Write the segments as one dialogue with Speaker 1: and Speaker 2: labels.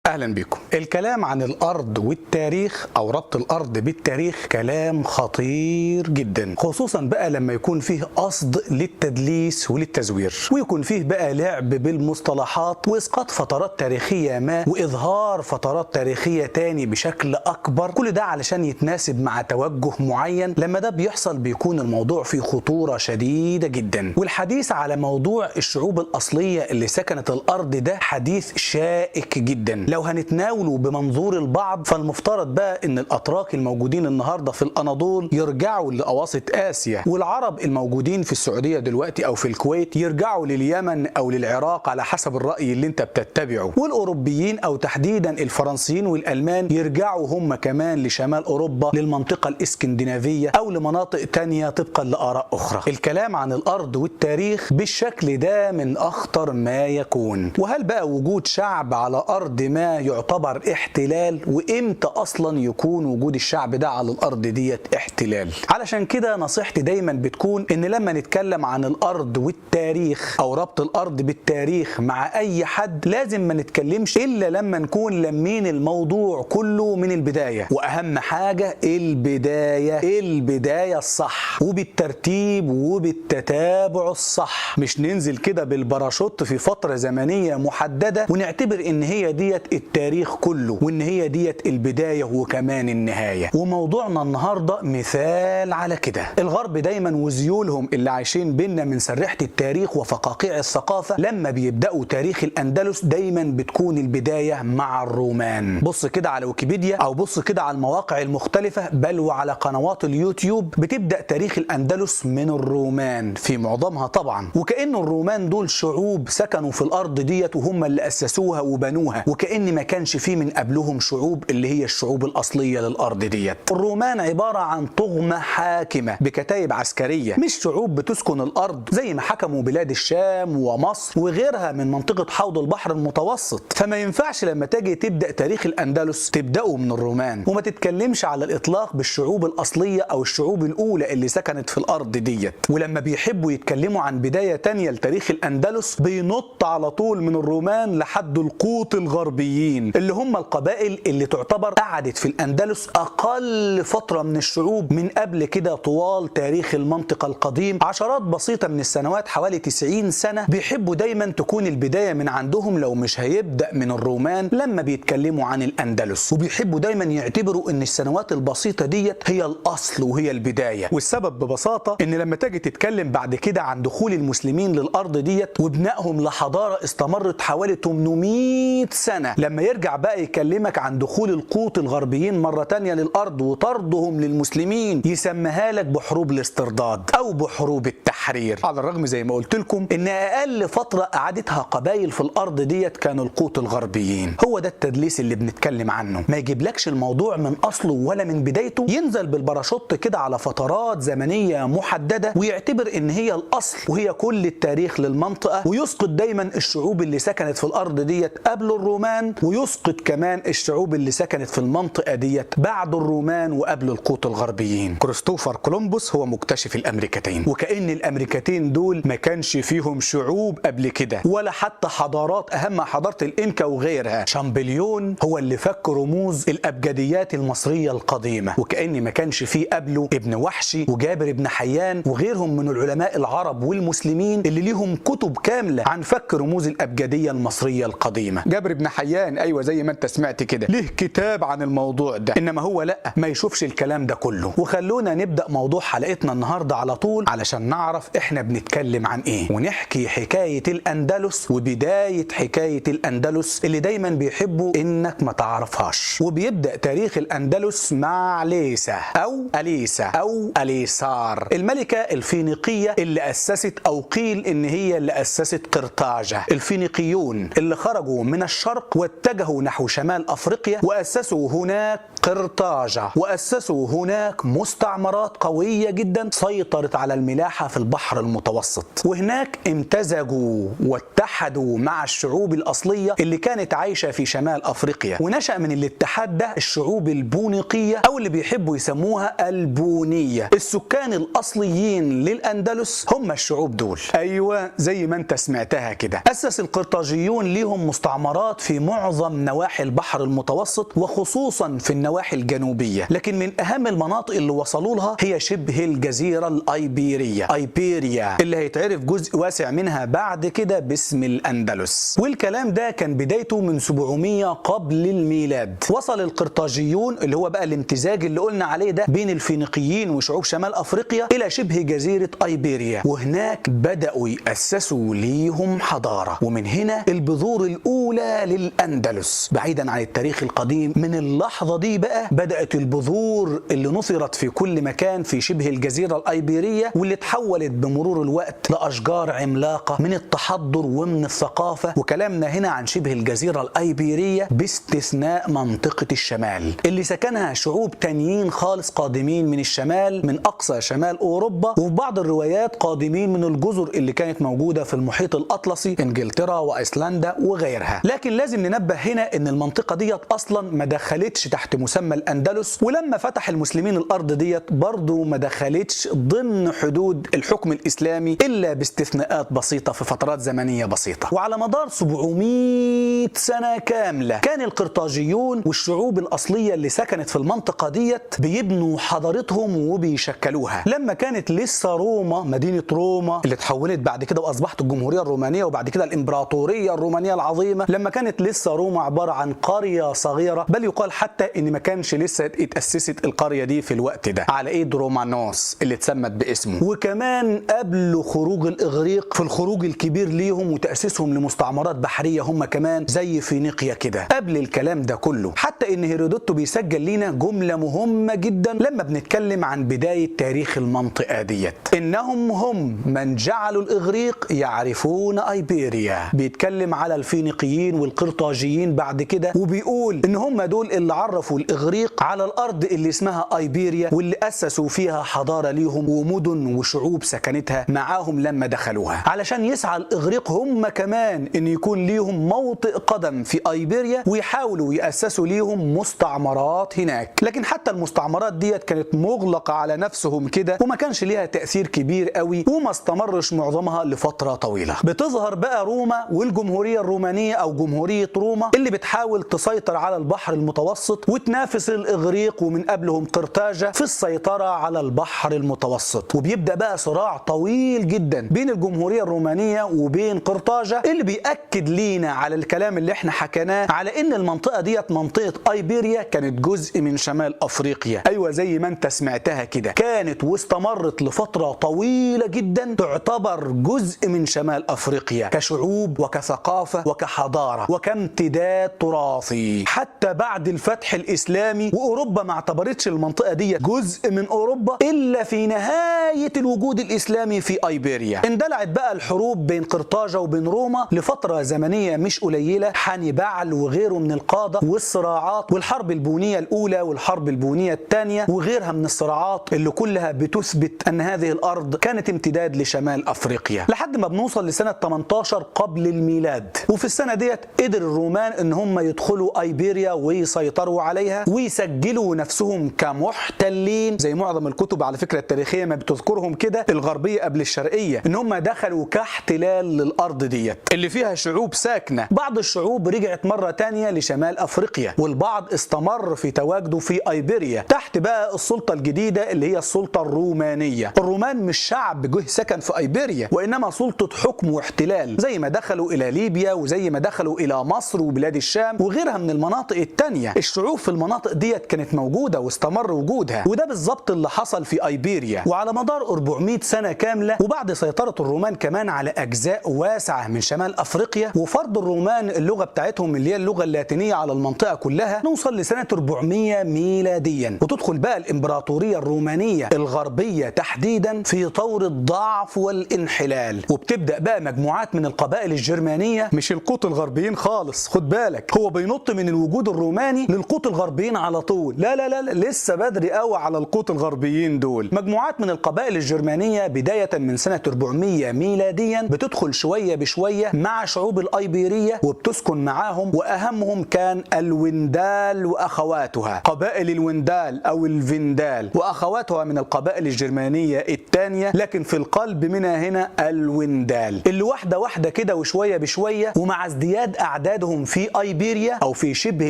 Speaker 1: أهلا بكم. الكلام عن الأرض والتاريخ أو ربط الأرض بالتاريخ كلام خطير جدا، خصوصا بقى لما يكون فيه قصد للتدليس وللتزوير، ويكون فيه بقى لعب بالمصطلحات وإسقاط فترات تاريخية ما وإظهار فترات تاريخية تاني بشكل أكبر، كل ده علشان يتناسب مع توجه معين. لما ده بيحصل بيكون الموضوع فيه خطورة شديدة جدا، والحديث على موضوع الشعوب الأصلية اللي سكنت الأرض ده حديث شائك جدا. لو هنتناوله بمنظور البعض فالمفترض بقى ان الاتراك الموجودين النهارده في الاناضول يرجعوا لاواسط اسيا، والعرب الموجودين في السعوديه دلوقتي او في الكويت يرجعوا لليمن او للعراق على حسب الراي اللي انت بتتبعه، والاوروبيين او تحديدا الفرنسيين والالمان يرجعوا هم كمان لشمال اوروبا للمنطقه الاسكندنافيه او لمناطق تانية طبقا لاراء اخرى. الكلام عن الارض والتاريخ بالشكل ده من اخطر ما يكون. وهل بقى وجود شعب على ارض ما يعتبر احتلال؟ وامتى اصلا يكون وجود الشعب ده على الارض ديت احتلال؟ علشان كده نصيحتي دايما بتكون ان لما نتكلم عن الارض والتاريخ او ربط الارض بالتاريخ مع اي حد لازم ما نتكلمش الا لما نكون لمين الموضوع كله من البدايه، واهم حاجه البدايه الصح وبالترتيب وبالتتابع الصح، مش ننزل كده بالباراشوت في فتره زمنيه محدده ونعتبر ان هي ديت التاريخ كله وان هي ديت البدايه وكمان النهايه. وموضوعنا النهارده مثال على كده. الغرب دايما وزيولهم اللي عايشين بينا من سريحه التاريخ وفقاقيع الثقافه لما بيبداوا تاريخ الاندلس دايما بتكون البدايه مع الرومان. بص كده على ويكيبيديا او بص كده على المواقع المختلفه بل وعلى قنوات اليوتيوب بتبدا تاريخ الاندلس من الرومان في معظمها طبعا، وكأن الرومان دول شعوب سكنوا في الارض ديت وهم اللي اسسوها وبنوها، وكأن ما كانش فيه من قبلهم شعوب اللي هي الشعوب الأصلية للأرض ديت. الرومان عبارة عن طغمة حاكمة بكتائب عسكرية، مش شعوب بتسكن الأرض زي ما حكموا بلاد الشام ومصر وغيرها من منطقة حوض البحر المتوسط. فما ينفعش لما تيجي تبدأ تاريخ الأندلس تبدأه من الرومان وما تتكلمش على الإطلاق بالشعوب الأصلية أو الشعوب الأولى اللي سكنت في الأرض ديت. ولما بيحبوا يتكلموا عن بداية تانية لتاريخ الأندلس بينط على طول من الرومان لحد القوط الغربيين اللي هم القبائل اللي تعتبر قعدت في الأندلس أقل فترة من الشعوب من قبل كده طوال تاريخ المنطقة القديم، عشرات بسيطة من السنوات حوالي 90 سنة. بيحبوا دايما تكون البداية من عندهم لو مش هيبدأ من الرومان لما بيتكلموا عن الأندلس، وبيحبوا دايما يعتبروا ان السنوات البسيطة ديت هي الأصل وهي البداية. والسبب ببساطة ان لما تيجي تتكلم بعد كده عن دخول المسلمين للأرض ديت وبنائهم لحضارة استمرت حوالي 800 سنة، لما يرجع بقى يكلمك عن دخول القوط الغربيين مرة تانية للأرض وطردهم للمسلمين يسميها لك بحروب الاسترداد أو بحروب التحرير، على الرغم زي ما قلت لكم إن أقل فترة قعدتها قبائل في الأرض ديت كانوا القوط الغربيين. هو ده التدليس اللي بنتكلم عنه، ما يجيبلكش الموضوع من أصله ولا من بدايته، ينزل بالباراشوت كده على فترات زمنية محددة ويعتبر إن هي الأصل وهي كل التاريخ للمنطقة، ويسقط دايما الشعوب اللي سكنت في الأرض ديت قبل الرومان، ويسقط كمان الشعوب اللي سكنت في المنطقة ديت بعد الرومان وقبل القوط الغربيين. كريستوفر كولومبوس هو مكتشف الأمريكتين، وكأن الأمريكتين دول ما كانش فيهم شعوب قبل كده ولا حتى حضارات، أهم حضارة الإنكا وغيرها. شامبليون هو اللي فك رموز الأبجديات المصرية القديمة، وكأن ما كانش فيه قبله ابن وحشي وجابر بن حيان وغيرهم من العلماء العرب والمسلمين اللي ليهم كتب كاملة عن فك رموز الأبجدية المصرية القديمة. جابر بن حيان ايوه زي ما انت سمعت كده ليه كتاب عن الموضوع ده، انما هو لا ما يشوفش الكلام ده كله. وخلونا نبدا موضوع حلقتنا النهارده على طول علشان نعرف احنا بنتكلم عن ايه، ونحكي حكايه الاندلس وبدايه حكايه الاندلس اللي دايما بيحبوا انك ما تعرفهاش. وبيبدا تاريخ الاندلس مع ليسا او اليسا او اليسار، الملكه الفينيقيه اللي اسست او قيل ان هي اللي اسست قرطاجه. الفينيقيون اللي خرجوا من الشرق واتجهوا نحو شمال أفريقيا وأسسوا هناك قرطاجة، وأسسوا هناك مستعمرات قوية جدا سيطرت على الملاحة في البحر المتوسط، وهناك امتزجوا واتحدوا مع الشعوب الأصلية اللي كانت عايشة في شمال أفريقيا، ونشأ من الاتحاد ده الشعوب البونيقية أو اللي بيحبوا يسموها البونية. السكان الأصليين للأندلس هم الشعوب دول، أيوة زي ما انت سمعتها كده. أسس القرطاجيون ليهم مستعمرات في معظم نواحي البحر المتوسط وخصوصا في النواحي الجنوبية، لكن من أهم المناطق اللي وصلوا لها هي شبه الجزيرة الأيبيرية، أيبيريا، اللي هيتعرف جزء واسع منها بعد كده باسم الأندلس. والكلام ده كان بدايته من 700 قبل الميلاد. وصل القرطاجيون اللي هو بقى الامتزاج اللي قلنا عليه ده بين الفينيقيين وشعوب شمال أفريقيا إلى شبه جزيرة أيبيريا، وهناك بدأوا يأسسوا ليهم حضارة، ومن هنا البذور الأولى للأندلس. بعيدا عن التاريخ القديم، من اللحظة دي بقى بدأت البذور اللي نثرت في كل مكان في شبه الجزيرة الأيبيرية، واللي تحولت بمرور الوقت لأشجار عملاقة من التحضر ومن الثقافة. وكلامنا هنا عن شبه الجزيرة الأيبيرية باستثناء منطقة الشمال اللي سكنها شعوب تانيين خالص قادمين من الشمال، من أقصى شمال أوروبا، وفي بعض الروايات قادمين من الجزر اللي كانت موجودة في المحيط الأطلسي، إنجلترا وأيسلندا وغيرها. لكن لازم ننبه هنا إن المنطقة ديت أصلا ما دخلتش تحت مسمى الأندلس، ولما فتح المسلمين الأرض ديت برضو ما دخلتش ضمن حدود الحكم الإسلامي إلا باستثناءات بسيطة في فترات زمنية بسيطة. وعلى مدار 700 سنة كاملة كان القرطاجيون والشعوب الأصلية اللي سكنت في المنطقة ديت بيبنوا حضارتهم وبيشكلوها. لما كانت لسه روما، مدينة روما اللي اتحولت بعد كده وأصبحت الجمهورية الرومانية وبعد كده الإمبراطورية الرومانية العظيمة، لما كانت لسه روما عبارة عن قرية صغيرة، بل يقال حتى إن ما كانش لسه اتأسست القرية دي في الوقت ده على إيد رومانوس اللي اتسمت باسمه، وكمان قبل خروج الإغريق في الخروج الكبير ليهم وتأسيسهم لمستعمرات بحرية هم كمان زي فينيقيا كده. قبل الكلام ده كله حتى إن هيرودوتو بيسجل لنا جملة مهمة جدا لما بنتكلم عن بداية تاريخ المنطقة ديت، إنهم هم من جعلوا الإغريق يعرفون أيبيريا. بيتكلم على الفينيقيين والقرطاجيين بعد كده، وبيقول إن هم دول اللي عرفوا الإغريق على الأرض اللي اسمها أيبيريا، واللي أسسوا فيها حضارة ليهم ومدن وشعوب سكنتها معاهم لما دخلوها، علشان يسعى الإغريق هم كمان إن يكون ليهم موطئ قدم في أيبيريا ويحاولوا يأسسوا ليهم مستعمرات هناك. لكن حتى المستعمرات ديت كانت مغلقة على نفسهم كده وما كانش ليها تأثير كبير قوي، وما استمرش معظمها لفترة طويلة. بتظهر بقى روما والجمهورية الرومانية أو جمهورية روما اللي بتحاول تسيطر على البحر المتوسط وتنافس الإغريق ومن قبلهم قرطاجة في السيطرة على البحر المتوسط. وبيبدأ بقى صراع طويل جدا بين الجمهورية الرومانية وبين قرطاجة، اللي بيأكد لينا على الكلام اللي احنا حكيناه على ان المنطقة ديت منطقة أيبيريا كانت جزء من شمال أفريقيا. أيوة زي ما انت سمعتها كده، كانت واستمرت لفترة طويلة جدا تعتبر جزء من شمال أفريقيا كشعوب وكثقافة وكحضارة وكامتداد تراثي. حتى بعد الفتح الإسلامي وأوروبا ما اعتبرتش المنطقة ديت جزء من أوروبا إلا في نهاية الوجود الإسلامي في أيبيريا. اندلعت بقى الحروب بين قرطاجة وبين روما لفترة زمنية مش قليلة، حانيبال وغيره من القادة، والصراعات والحرب البونية الأولى والحرب البونية الثانية وغيرها من الصراعات اللي كلها بتثبت أن هذه الأرض كانت امتداد لشمال أفريقيا، لحد ما بنوصل لسنة 18 قبل الميلاد. وفي السنة ديت قدر الرومان ان هم يدخلوا أيبيريا ويسيطروا عليها ويسجلوا نفسهم كمحتلين، زي معظم الكتب على فكرة التاريخية ما بتذكرهم كده، الغربية قبل الشرقية، ان هم دخلوا كاحتلال للأرض ديت اللي فيها شعوب ساكنة. بعض الشعوب رجعت مرة تانية لشمال أفريقيا، والبعض استمر في تواجده في أيبيريا تحت بقى السلطة الجديدة اللي هي السلطة الرومانية. الرومان مش شعب جه سكن في أيبيريا، وإنما سلطة حكم واحتلال، زي ما دخلوا إلى ليبيا وزي ما دخلوا إلى مصر وبلاد الشام وغيرها من المناطق التانية. الشعوب في المناطق ديت كانت موجودة واستمر وجودها، وده بالظبط اللي حصل في أيبيريا. وعلى مدار 400 سنة كاملة، وبعد سيطرة الرومان كمان على أجزاء واسعة من شمال أفريقيا وفرض الرومان اللغة بتاعتهم اللي هي اللغة اللاتينية على المنطقة كلها، نوصل لسنة 400 ميلاديا، وتدخل بقى الإمبراطورية الرومانية الغربية تحديدا في طور الضعف والانحلال. وبتبدأ بقى مجموعات من القبائل الجرمانية، مش القوط الغربيين خالص، خد بالك، هو بينط من الوجود الروماني للقوط الغربيين على طول، لا لا لا لسه بدري قوي على القوط الغربيين دول. مجموعات من القبائل الجرمانية بداية من سنة 400 ميلاديا بتدخل شوية بشوية مع شعوب الأيبيرية وبتسكن معاهم، وأهمهم كان الوندال وأخواتها، قبائل الوندال أو الفندال وأخواتها من القبائل الجرمانية الثانية، لكن في القلب منها هنا الوندال، اللي واحدة واحدة كده وشوية بشوية ومع ازدياد أعداد بلادهم في ايبيريا او في شبه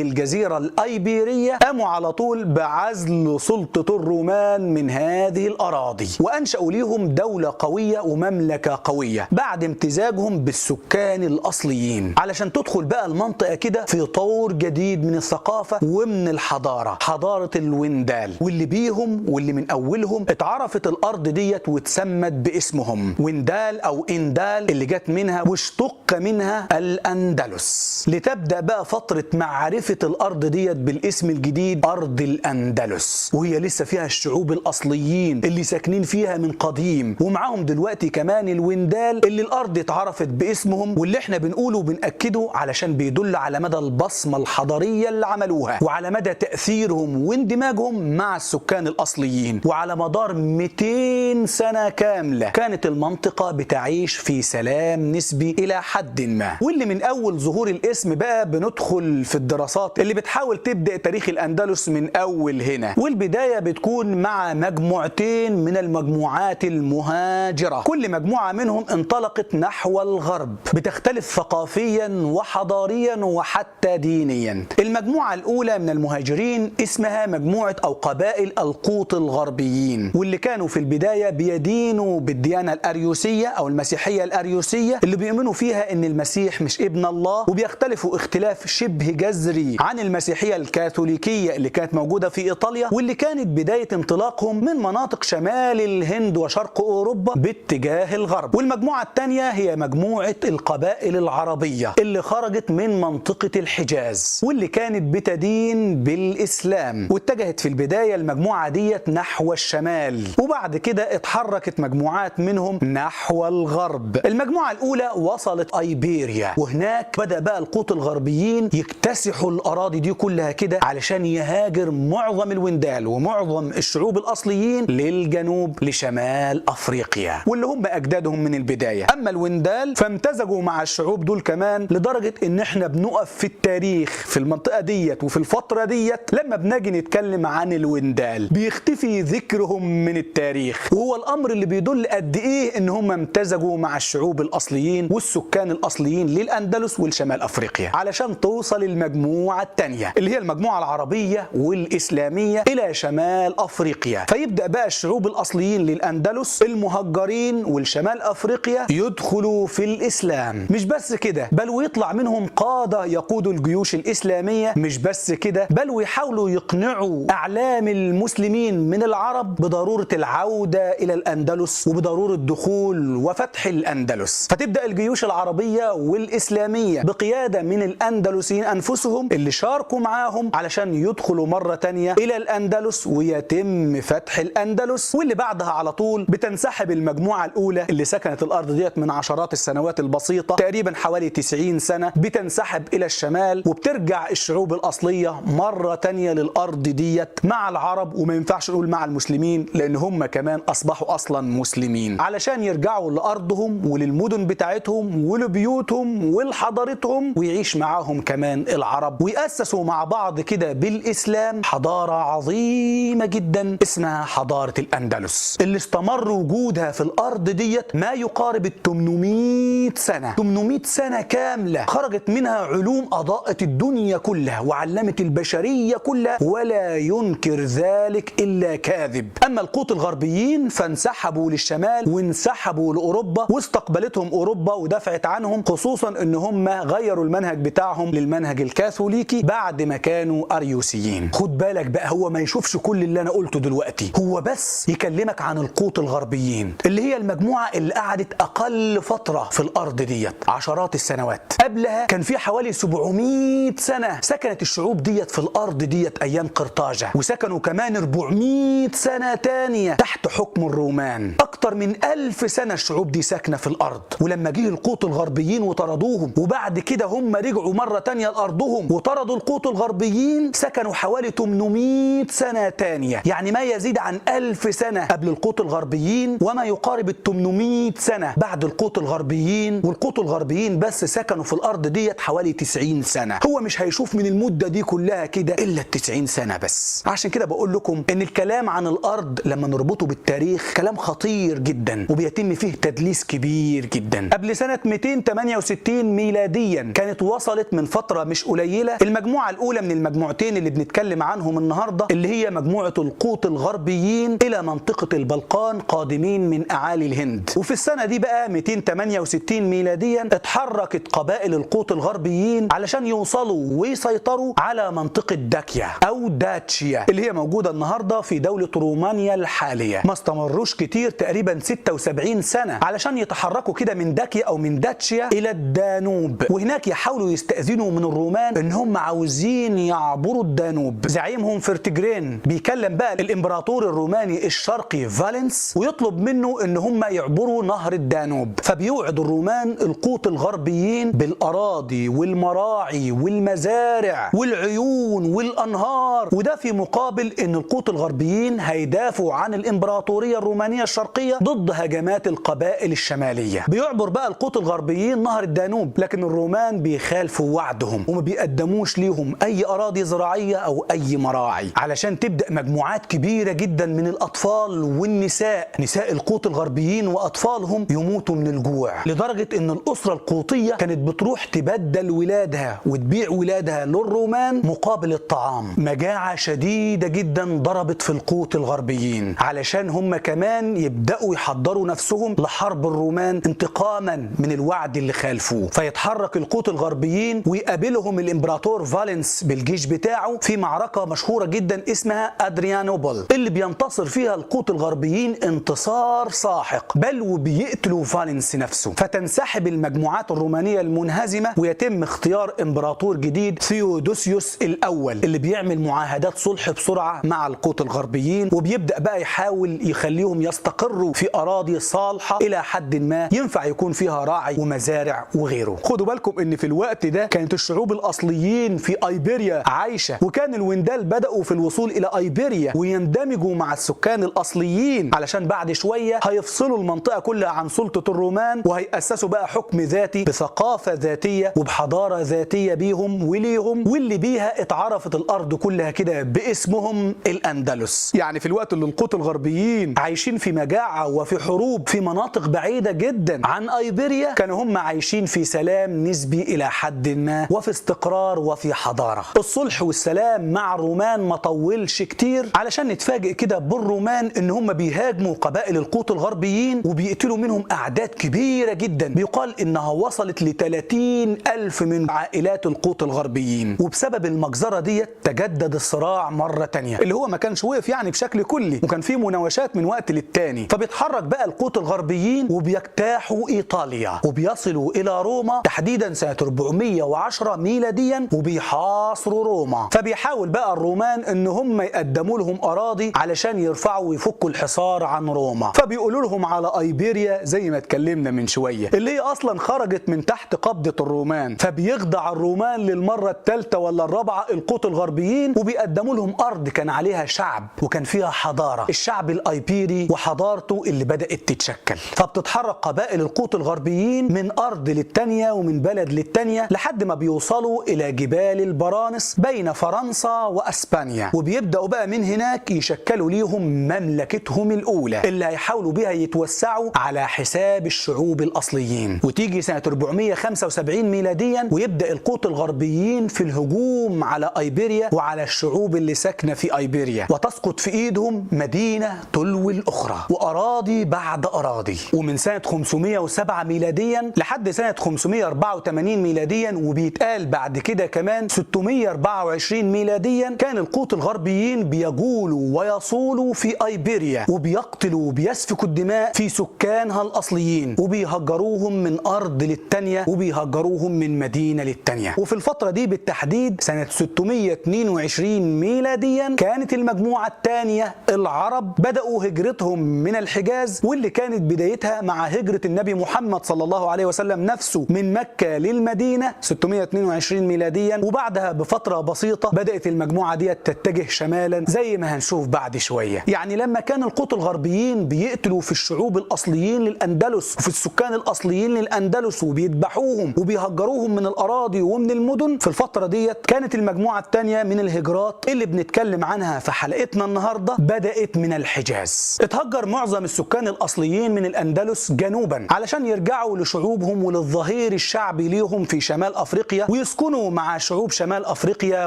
Speaker 1: الجزيره الايبيريه قاموا على طول بعزل سلطه الرومان من هذه الاراضي، وانشأوا ليهم دوله قويه ومملكه قويه بعد امتزاجهم بالسكان الاصليين، علشان تدخل بقى المنطقه كده في طور جديد من الثقافه ومن الحضاره، حضاره الوندال، واللي بيهم واللي من اولهم اتعرفت الارض ديت واتسمت باسمهم وندال او اندال، اللي جت منها واشتق منها الاندلس، لتبدا بقى فتره معرفه الارض ديت بالاسم الجديد ارض الاندلس، وهي لسه فيها الشعوب الاصليين اللي ساكنين فيها من قديم، ومعاهم دلوقتي كمان الوندال اللي الارض اتعرفت باسمهم، واللي احنا بنقوله وبنأكده علشان بيدل على مدى البصمه الحضاريه اللي عملوها وعلى مدى تأثيرهم واندماجهم مع السكان الاصليين. وعلى مدار 200 سنه كامله كانت المنطقه بتعيش في سلام نسبي الى حد ما، واللي من اول ظهور الاسم بقى بندخل في الدراسات اللي بتحاول تبدأ تاريخ الاندلس من اول هنا، والبدايه بتكون مع مجموعتين من المجموعات المهاجره، كل مجموعه منهم انطلقت نحو الغرب، بتختلف ثقافيا وحضاريا وحتى دينيا. المجموعه الاولى من المهاجرين اسمها مجموعه او قبائل القوط الغربيين، واللي كانوا في البدايه بيدينوا بالديانه الاريوسيه او المسيحيه الاريوسيه، اللي بيؤمنوا فيها ان المسيح مش ابن الله، وبيختلفوا اختلاف شبه جذري عن المسيحيه الكاثوليكيه اللي كانت موجوده في ايطاليا، واللي كانت بدايه انطلاقهم من مناطق شمال الهند وشرق اوروبا باتجاه الغرب. والمجموعه الثانيه هي مجموعه القبائل العربيه اللي خرجت من منطقه الحجاز، واللي كانت بتدين بالاسلام، واتجهت في البدايه المجموعه ديت نحو الشمال، وبعد كده اتحركت مجموعات منهم نحو الغرب. المجموعه الاولى وصلت ايبيريا، وهناك بدأ بقى القوط الغربيين يكتسحوا الاراضي دي كلها كده علشان يهاجر معظم الوندال ومعظم الشعوب الاصليين للجنوب لشمال افريقيا، واللي هم اجدادهم من البدايه. اما الوندال فامتزجوا مع الشعوب دول كمان، لدرجه ان احنا بنقف في التاريخ في المنطقه ديت وفي الفتره ديت لما بنجي نتكلم عن الوندال بيختفي ذكرهم من التاريخ، وهو الامر اللي بيدل قد ايه ان هم امتزجوا مع الشعوب الاصليين والسكان الاصليين للاندلس والشمال افريقيا، علشان توصل المجموعه الثانيه اللي هي المجموعه العربيه والاسلاميه الى شمال افريقيا. فيبدا بقى الشعوب الاصليين للاندلس المهجرين والشمال افريقيا يدخلوا في الاسلام، مش بس كده بل ويطلع منهم قاده يقودوا الجيوش الاسلاميه، مش بس كده بل ويحاولوا يقنعوا اعلام المسلمين من العرب بضروره العوده الى الاندلس وبضروره دخول وفتح الاندلس. فتبدا الجيوش العربيه والاسلاميه بقياده من الاندلسيين انفسهم اللي شاركوا معاهم علشان يدخلوا مره تانية الى الاندلس ويتم فتح الاندلس، واللي بعدها على طول بتنسحب المجموعه الاولى اللي سكنت الارض ديت من عشرات السنوات البسيطه، تقريبا حوالي 90 سنه، بتنسحب الى الشمال، وبترجع الشعوب الاصليه مره تانية للارض ديت مع العرب، وما ينفعش نقول مع المسلمين لان هم كمان اصبحوا اصلا مسلمين، علشان يرجعوا لارضهم وللمدن بتاعتهم ولبيوتهم ولحضارتهم، ويعيش معاهم كمان العرب، ويأسسوا مع بعض كده بالاسلام حضاره عظيمه جدا اسمها حضاره الاندلس، اللي استمر وجودها في الارض ديت ما يقارب ال 800 سنه، 800 سنه كامله، خرجت منها علوم اضاءت الدنيا كلها وعلمت البشريه كلها، ولا ينكر ذلك الا كاذب. اما القوط الغربيين فانسحبوا للشمال وانسحبوا لاوروبا، واستقبلتهم اوروبا ودفعت عنهم، خصوصا ان هم غيروا المنهج بتاعهم للمنهج الكاثوليكي بعد ما كانوا اريوسيين. خد بالك بقى، هو ما يشوفش كل اللي انا قلته دلوقتي، هو بس يكلمك عن القوط الغربيين اللي هي المجموعه اللي قعدت اقل فتره في الارض ديت عشرات السنوات. قبلها كان في حوالي 700 سنه سكنت الشعوب ديت في الارض ديت ايام قرطاجه، وسكنوا كمان 400 سنه تانية تحت حكم الرومان. اكتر من 1000 سنه الشعوب دي ساكنه في الارض، ولما جه القوط الغربيين وطردوهم وبعد كده هم رجعوا مره تانية لارضهم وطردوا القوط الغربيين، سكنوا حوالي 800 سنه تانية، يعني ما يزيد عن 1000 سنه قبل القوط الغربيين وما يقارب ال 800 سنه بعد القوط الغربيين، والقوط الغربيين بس سكنوا في الارض ديت حوالي 90 سنه. هو مش هيشوف من المده دي كلها كده الا ال 90 سنه بس. عشان كده بقول لكم ان الكلام عن الارض لما نربطه بالتاريخ كلام خطير جدا، وبيتم فيه تدليس كبير جدا. قبل سنه 268 ميلاديا كانت وصلت من فترة مش قليلة المجموعة الأولى من المجموعتين اللي بنتكلم عنهم النهاردة، اللي هي مجموعة القوط الغربيين، إلى منطقة البلقان قادمين من أعالي الهند. وفي السنة دي بقى 268 ميلاديا اتحركت قبائل القوط الغربيين علشان يوصلوا ويسيطروا على منطقة داكيا أو داتشيا اللي هي موجودة النهاردة في دولة رومانيا الحالية. ما استمروش كتير، تقريبا 76 سنة، علشان يتحركوا كده من داكيا أو من داتشيا إلى الدانوب، وهناك يحاولوا يستأذنوا من الرومان إن هم عاوزين يعبروا الدانوب. زعيمهم فرتجرين بيكلم بقى الإمبراطور الروماني الشرقي فالنس ويطلب منه إن هم يعبروا نهر الدانوب. فبيوعد الرومان القوط الغربيين بالأراضي والمراعي والمزارع والعيون والأنهار، وده في مقابل إن القوط الغربيين هيدافعوا عن الإمبراطورية الرومانية الشرقية ضد هجمات القبائل الشمالية. بيعبر بقى القوط الغربيين نهر الدانوب، لكن الرومان بيخالفوا وعدهم وما بيقدموش ليهم أي أراضي زراعية أو أي مراعي، علشان تبدأ مجموعات كبيرة جدا من الأطفال والنساء، نساء القوط الغربيين وأطفالهم، يموتوا من الجوع، لدرجة إن الأسرة القوطية كانت بتروح تبدل ولادها وتبيع ولادها للرومان مقابل الطعام. مجاعة شديدة جدا ضربت في القوط الغربيين علشان هم كمان يبدأوا يحضروا نفسهم لحرب الرومان انتقاما من الوعد اللي خالفوه. فيتحرك القوط الغربيين ويقابلهم الإمبراطور فالنس بالجيش بتاعه في معركة مشهورة جدا اسمها أدريانوبل، اللي بينتصر فيها القوط الغربيين انتصار ساحق، بل وبيقتلوا فالنس نفسه. فتنسحب المجموعات الرومانية المنهزمة ويتم اختيار إمبراطور جديد ثيودوسيوس الأول، اللي بيعمل معاهدات صلح بسرعة مع القوط الغربيين، وبيبدأ بقى يحاول يخليهم يستقروا في أراضي صالحة إلى حد ما ينفع يكون فيها راعي ومزارع وغيره. خدوا بالكم إن في الوقت ده كانت الشعوب الأصليين في أيبيريا عايشة، وكان الوندال بدأوا في الوصول إلى أيبيريا ويندمجوا مع السكان الأصليين، علشان بعد شوية هيفصلوا المنطقة كلها عن سلطة الرومان وهيأسسوا بقى حكم ذاتي بثقافة ذاتية وبحضارة ذاتية بيهم وليهم، واللي بيها اتعرفت الأرض كلها كده باسمهم الأندلس. يعني في الوقت اللي القوط الغربيين عايشين في مجاعة وفي حروب في مناطق بعيدة جدا عن أيبيريا، كانوا هم عايشين في سلام نسبي إلى حد ما وفي استقرار وفي حضارة. الصلح والسلام مع الرومان ما طولش كتير، علشان نتفاجئ كده بالرومان إن هم بيهاجموا قبائل القوط الغربيين وبيقتلوا منهم أعداد كبيرة جدا، بيقال إنها وصلت ل 30,000 من عائلات القوط الغربيين. وبسبب المجزرة دي تجدد الصراع مرة تانية، اللي هو ما كانش وقف يعني بشكل كلي، وكان فيه مناوشات من وقت للتاني. فبيتحرك بقى القوط الغربيين وبيجتاحوا إيطاليا وبيصلوا إلى روما تحديدا سنة 410 ميلاديا وبيحاصروا روما. فبيحاول بقى الرومان إن هم يقدموا لهم أراضي علشان يرفعوا ويفكوا الحصار عن روما. فبيقولوا لهم على أيبيريا زي ما اتكلمنا من شوية، اللي هي أصلا خرجت من تحت قبضة الرومان. فبيخضع الرومان للمرة الثالثة ولا الرابعة القوط الغربيين وبيقدموا لهم أرض كان عليها شعب وكان فيها حضارة، الشعب الأيبيري وحضارته اللي بدأت تتشكل. فبتتحرك قبائل القوط الغربيين من أرض للتانية ومن بلد للتانية لحد ما بيوصلوا إلى جبال البرانس بين فرنسا وأسبانيا، وبيبدأوا بقى من هناك يشكلوا ليهم مملكتهم الأولى اللي هيحاولوا بيها يتوسعوا على حساب الشعوب الأصليين. وتيجي سنة 475 ميلاديا ويبدأ القوط الغربيين في الهجوم على أيبيريا وعلى الشعوب اللي ساكنة في أيبيريا، وتسقط في إيدهم مدينة تلو الأخرى وأراضي بعد أراضي. ومن سنة 507 ميلاديا لحد سنة 584 ميلاديا، وبيتقال بعد كده كمان 624 ميلاديا، كان القوط الغربيين بيجولوا ويصولوا في أيبيريا وبيقتلوا وبيسفكوا الدماء في سكانها الأصليين وبيهجروهم من أرض للتانية وبيهجروهم من مدينة للتانية. وفي الفترة دي بالتحديد سنة 622 ميلاديا كانت المجموعة الثانية العرب بدأوا هجرتهم من الحجاز، واللي كانت بدايتها مع هجرة النبي محمد صلى الله عليه وسلم نفسه من مكة للمدينة 622 ميلاديا. وبعدها بفترة بسيطة بدأت المجموعة دي تتجه شمالا زي ما هنشوف بعد شوية. يعني لما كان القوط الغربيين بيقتلوا في الشعوب الأصليين للأندلس وفي السكان الأصليين للأندلس وبيذبحوهم وبيهجروهم من الأراضي ومن المدن، في الفترة دي كانت المجموعة الثانية من الهجرات اللي بنتكلم عنها في حلقتنا النهاردة بدأت من الحجاز. اتهجر معظم السكان الأصليين من الأندلس جنوبا علشان يرجعوا لشعوبهم وللظهير الشعبي ليهم أرضهم في شمال أفريقيا ويسكنوا مع شعوب شمال أفريقيا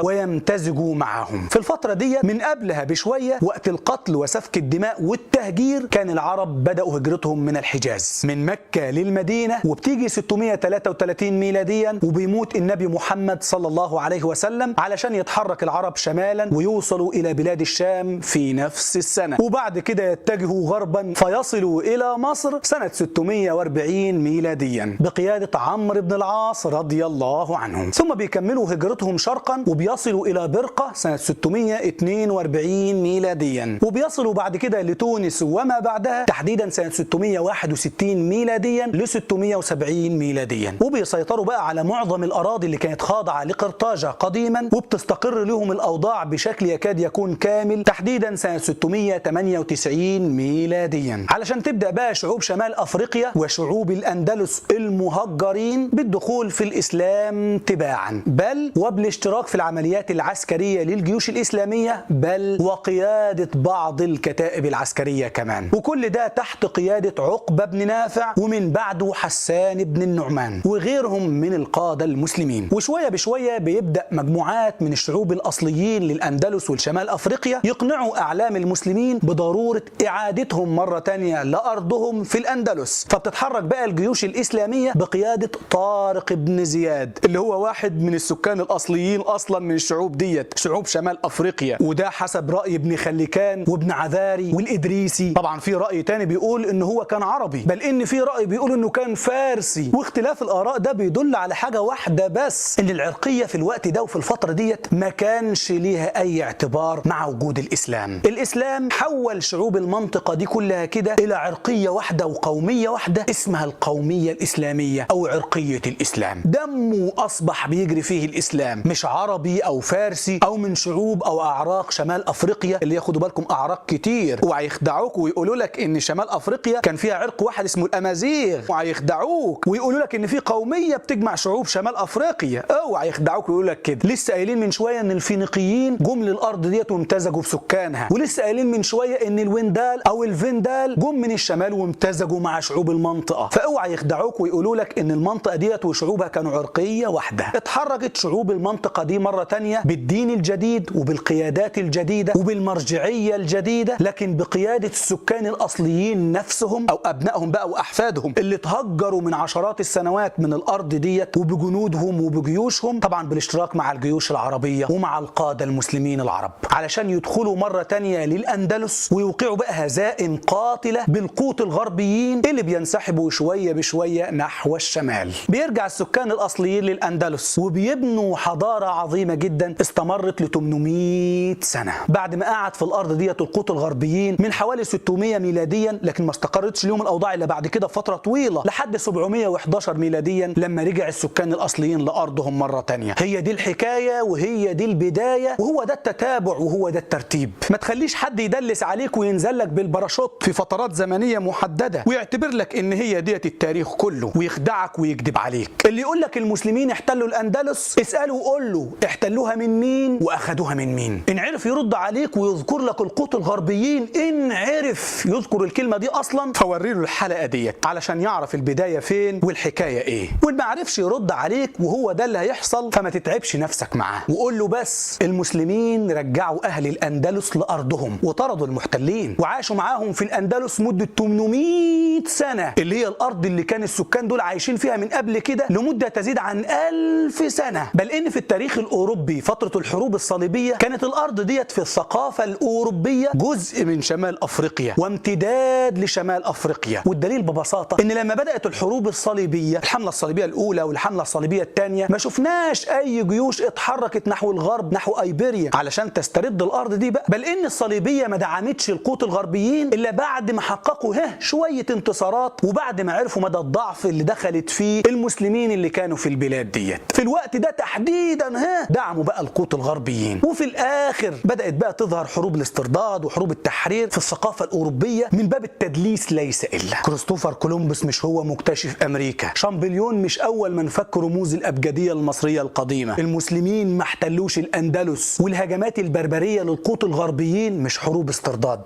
Speaker 1: ويمتزجوا معهم. في الفترة دي من قبلها بشوية وقت القتل وسفك الدماء والتهجير كان العرب بدأوا هجرتهم من الحجاز من مكة للمدينة، وبتيجي 633 ميلاديا وبيموت النبي محمد صلى الله عليه وسلم علشان يتحرك العرب شمالا ويوصلوا إلى بلاد الشام في نفس السنة، وبعد كده يتجهوا غربا فيصلوا إلى مصر سنة 640 ميلاديا بقيادة عمرو بن العاص رضي الله عنهم، ثم بيكملوا هجرتهم شرقا وبيصلوا إلى برقة سنة 642 ميلاديا، وبيصلوا بعد كده لتونس وما بعدها تحديدا سنة 661 ميلاديا ل 670 ميلاديا، وبيسيطروا بقى على معظم الأراضي اللي كانت خاضعة لقرطاجة قديما، وبتستقر لهم الأوضاع بشكل يكاد يكون كامل تحديدا سنة 698 ميلاديا، علشان تبدأ بقى شعوب شمال أفريقيا وشعوب الأندلس المهجرين بالدخول في الإسلام تباعا، بل وبالاشتراك في العمليات العسكرية للجيوش الإسلامية، بل وقيادة بعض الكتائب العسكرية كمان، وكل ده تحت قيادة عقبة بن نافع ومن بعده حسان بن النعمان وغيرهم من القادة المسلمين. وشوية بشوية بيبدأ مجموعات من الشعوب الأصليين للأندلس والشمال أفريقيا يقنعوا أعلام المسلمين بضرورة إعادتهم مرة تانية لأرضهم في الأندلس، فبتتحرك بقى الجيوش الإسلامية بقيادة طارق بن زياد اللي هو واحد من السكان الأصليين أصلا من الشعوب ديت، شعوب شمال أفريقيا، وده حسب رأي ابن خلكان وابن عذاري والإدريسي. طبعا في رأي تاني بيقول إن هو كان عربي، بل إن في رأي بيقول إنه كان فارسي، واختلاف الآراء ده بيدل على حاجة واحدة بس، إن العرقية في الوقت ده وفي الفترة ديت ما كانش ليها أي اعتبار مع وجود الإسلام. الإسلام حول شعوب المنطقة دي كلها كده إلى عرقية واحدة وقومية واحدة اسمها القومية الإسلامية أو عرقية الإسلام، دمه أصبح بيجري فيه الإسلام، مش عربي أو فارسي أو من شعوب أو أعراق شمال أفريقيا اللي ياخدوا بالكم أعراق كتير، وهيخدعوك ويقولوا لك إن شمال أفريقيا كان فيها عرق واحد اسمه الأمازيغ، وهيخدعوك ويقولوا لك إن في قومية بتجمع شعوب شمال أفريقيا، وهيخدعوك ويقولوا لك كده. لسه قايلين من شوية إن الفينيقيين جم للأرض ديت وامتزجوا بسكانها، ولسه قايلين من شوية إن الويندال أو الفيندال جم من الشمال وامتزجوا مع شعوب المنطقة، فاوعى يخدعوك ويقولوا لك إن المنطقة ديت وشعوبها كانوا عرقية واحدة. اتحركت شعوب المنطقة دي مرة تانية بالدين الجديد وبالقيادات الجديدة وبالمرجعية الجديدة، لكن بقيادة السكان الأصليين نفسهم أو أبنائهم بقى وأحفادهم اللي تهجروا من عشرات السنوات من الأرض ديت وبجنودهم وبجيوشهم، طبعا بالاشتراك مع الجيوش العربية ومع القادة المسلمين العرب، علشان يدخلوا مرة تانية للأندلس ويوقعوا بقى هزائم قاتلة بالقوط الغربيين اللي بينسحبوا شوية بشوية نحو الشمال. بيرجع السكان الأصليين للأندلس وبيبنوا حضارة عظيمة جدا استمرت ل 800 سنة بعد ما قعد في الأرض ديت القوط الغربيين من حوالي 600 ميلاديا، لكن ما استقرتش لهم الأوضاع إلا بعد كده فترة طويلة لحد 711 ميلاديا لما رجع السكان الأصليين لأرضهم مرة تانية. هي دي الحكاية وهي دي البداية وهو ده التتابع وهو ده الترتيب. ما تخليش حد يدلس عليك وينزل لك بالباراشوت في فترات زمنية محددة ويعتبر لك إن هي ديت التاريخ كله ويخدعك ويكذب عليك. اللي يقول لك المسلمين احتلوا الأندلس اسأله وقول له احتلوها من مين وأخدوها من مين. إن عرف يرد عليك ويذكر لك القوط الغربيين، إن عرف يذكر الكلمة دي أصلا فوري له الحلقة ديت علشان يعرف البداية فين والحكاية إيه. واللي ما عرفش يرد عليك وهو ده اللي هيحصل فما تتعبش نفسك معاه وقول له بس المسلمين رجعوا أهل الأندلس لأرضهم وطردوا المحتلين وعاشوا معاهم في الأندلس مدة 800 سنة اللي هي الأرض اللي كان السكان دول عايشين فيها من قبل كده لمدة تزيد عن 1000 سنة. بل إن في التاريخ الأوروبي فترة الحروب الصليبية كانت الأرض ديت في الثقافة الأوروبية جزء من شمال أفريقيا وامتداد لشمال أفريقيا. والدليل ببساطة إن لما بدأت الحروب الصليبية الحملة الصليبية الأولى والحملة الصليبية الثانية ما شفناش أي جيوش اتحركت نحو الغرب نحو أيبيريا علشان تسترد الأرض دي بقى. بل إن الصليبية ما دعمتش القوط الغربيين إلا بعد ما حققوا شوية انتصارات وبعد ما عرفوا مدى الضعف اللي دخلت فيه المسلمين اللي كانوا في البلاد ديت. في الوقت ده تحديدا دعموا بقى القوط الغربيين. وفي الآخر بدأت بقى تظهر حروب الاسترداد وحروب التحرير في الثقافة الأوروبية من باب التدليس ليس إلا. كريستوفر كولومبوس مش هو مكتشف أمريكا، شامبليون مش أول من فك رموز الأبجدية المصرية القديمة، المسلمين ما احتلوش الأندلس، والهجمات البربرية للقوط الغربيين مش حروب استرداد.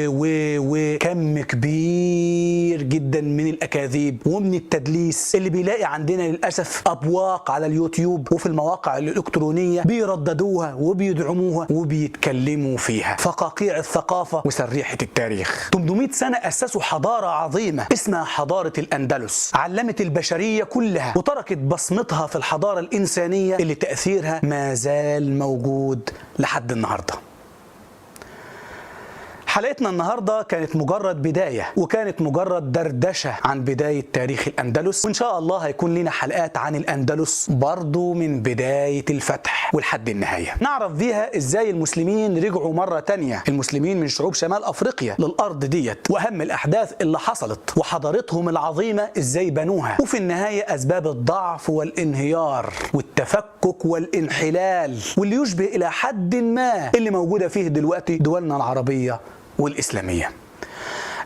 Speaker 1: وكم كبير جدا من الأكاذيب ومن التدليس اللي بيلاقي عندنا للأسف أبواق على اليوتيوب وفي المواقع الإلكترونية بيرددوها وبيدعموها وبيتكلموا فيها. فقاقيع الثقافة وسريحة التاريخ. 800 سنة أسسوا حضارة عظيمة اسمها حضارة الأندلس، علمت البشرية كلها وتركت بصمتها في الحضارة الإنسانية اللي تأثيرها ما زال موجود لحد النهاردة. حلقتنا النهاردة كانت مجرد بداية وكانت مجرد دردشة عن بداية تاريخ الأندلس، وإن شاء الله هيكون لنا حلقات عن الأندلس برضو من بداية الفتح ولحد النهاية، نعرف فيها إزاي المسلمين رجعوا مرة تانية، المسلمين من شعوب شمال أفريقيا للأرض ديت، وأهم الأحداث اللي حصلت وحضارتهم العظيمة إزاي بنوها، وفي النهاية أسباب الضعف والانهيار والتفكك والانحلال واللي يشبه إلى حد ما اللي موجودة فيه دلوقتي دولنا العربية والإسلامية.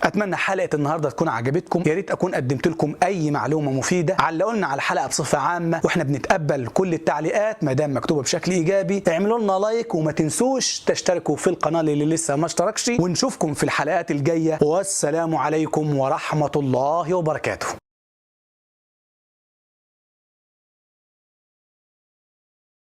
Speaker 1: أتمنى حلقة النهاردة تكون عجبتكم، يا ريت أكون قدمت لكم أي معلومة مفيدة. علقوا لنا على الحلقة بصفة عامة وإحنا بنتقبل كل التعليقات ما دام مكتوبة بشكل إيجابي. اعملوا لنا لايك وما تنسوش تشتركوا في القناة اللي لسه ما اشتركش، ونشوفكم في الحلقات الجاية، والسلام عليكم ورحمة الله وبركاته.